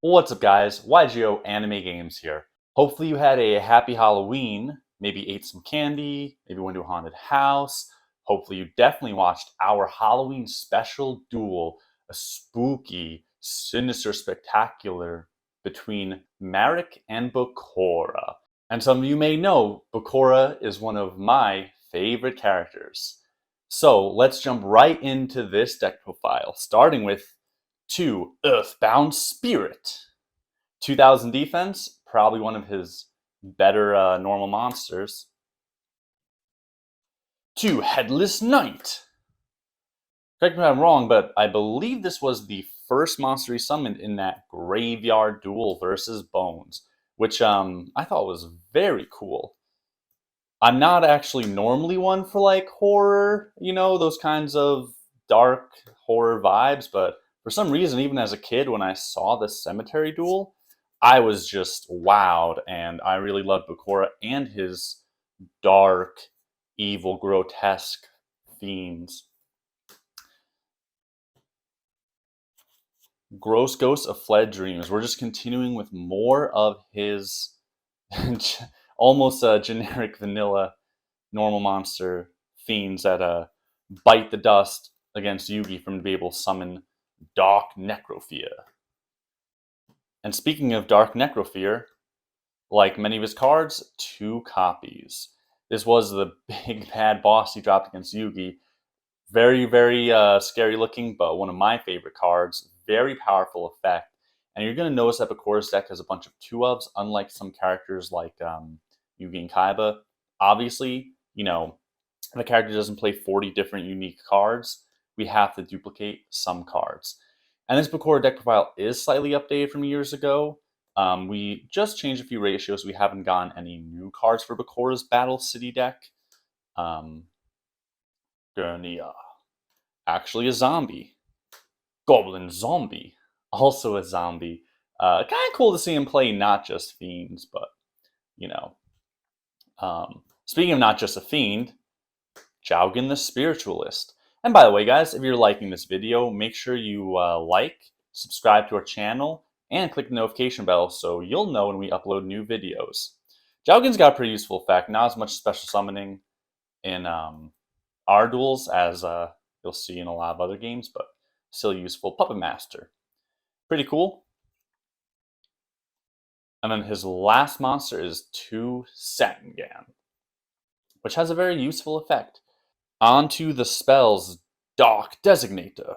What's up, guys? YGO Anime Games here. Hopefully, you had a happy Halloween, maybe ate some candy, maybe went to a haunted house. Hopefully, you definitely watched our Halloween special duel, a spooky, sinister, spectacular between Marek and Bakura. And some of you may know Bakura is one of my favorite characters. So let's jump right into this deck profile, starting with 2 Earthbound Spirit. 2000 defense, probably one of his better normal monsters. 2 Headless Knight. Correct me if I'm wrong, but I believe this was the first monster he summoned in that graveyard duel versus Bones, which I thought was very cool. I'm not actually normally one for like horror, those kinds of dark horror vibes, but for some reason, even as a kid, when I saw the cemetery duel, I was just wowed, and I really loved Bakura and his dark, evil, grotesque themes. Gross Ghost of Fled Dreams. We're just continuing with more of his almost generic vanilla normal monster fiends that bite the dust against Yugi from to be able to summon Dark Necrofear. And speaking of Dark Necrofear, like many of his cards, 2 copies. This was the big bad boss he dropped against Yugi. Very, very scary looking, but one of my favorite cards. Very powerful effect. And you're going to notice that Bakura's deck has a bunch of 2-ofs, unlike some characters like Yugi and Kaiba. Obviously, if a character doesn't play 40 different unique cards, we have to duplicate some cards. And this Bakura deck profile is slightly updated from years ago. We just changed a few ratios. We haven't gotten any new cards for Bakura's Battle City deck. Gurnia. Actually a zombie. Goblin Zombie. Also a zombie. Kind of cool to see him play not just fiends, but, speaking of not just a fiend, Jowgen the Spiritualist. And by the way, guys, if you're liking this video, make sure you subscribe to our channel, and click the notification bell so you'll know when we upload new videos. Jowgen's got a pretty useful effect, not as much special summoning in our duels as you'll see in a lot of other games, but still useful. Puppet Master. Pretty cool. And then his last monster is 2 Satingan, which has a very useful effect. Onto the spells, Dark Designator.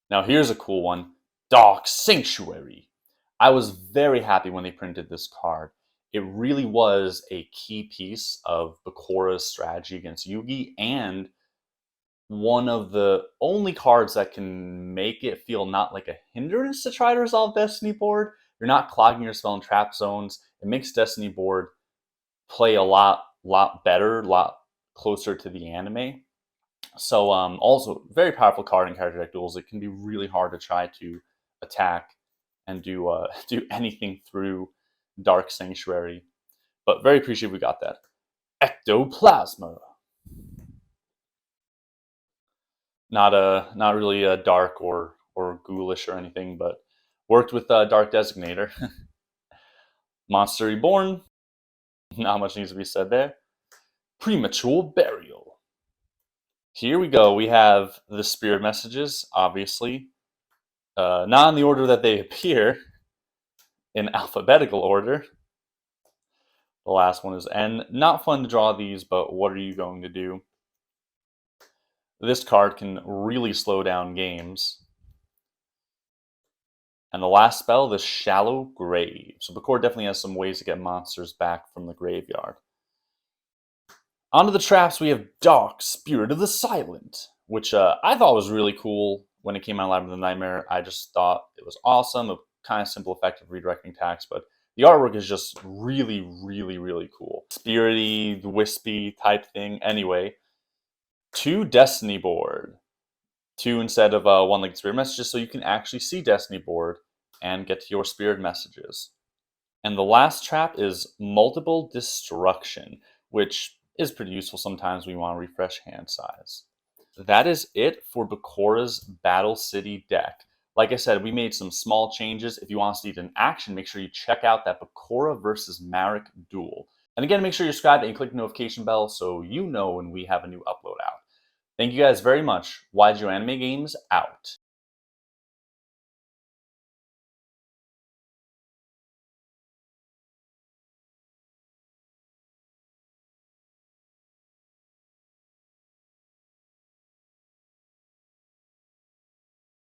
Now here's a cool one, Dark Sanctuary. I was very happy when they printed this card. It really was a key piece of Bakura's strategy against Yugi, and one of the only cards that can make it feel not like a hindrance to try to resolve Destiny board. You're not clogging your spell and trap zones. It makes Destiny board play a lot better, a lot closer to the anime. So also very powerful card in character deck duels. It can be really hard to try to attack and do anything through Dark Sanctuary, but very appreciative we got that. Ectoplasma. Not really a dark or ghoulish or anything, but worked with Dark Designator. Monster Reborn. Not much needs to be said there. Premature Burial. Here we go. We have the spirit messages, obviously. Not in the order that they appear, in alphabetical order. The last one is N. Not fun to draw these, but what are you going to do? This card can really slow down games. And the last spell, the Shallow Grave. So Bakura definitely has some ways to get monsters back from the graveyard. Onto the traps, we have Dark Spirit of the Silent, which I thought was really cool when it came out of Labyrinth of the Nightmare. I just thought it was awesome, a kind of simple effect of redirecting attacks, but the artwork is just really, really, really cool. Spirity, wispy type thing. Anyway, 2 Destiny board. 2 instead of 1 like spirit messages, so you can actually see Destiny board and get to your spirit messages. And the last trap is Multiple Destruction, which is pretty useful sometimes when you want to refresh hand size. That is it for Bakura's Battle City deck. Like I said, we made some small changes. If you want to see it in action, make sure you check out that Bakura versus Marek duel. And again, make sure you're subscribed and click the notification bell so you know when we have a new upload out. Thank you guys very much. YGO Anime Games out.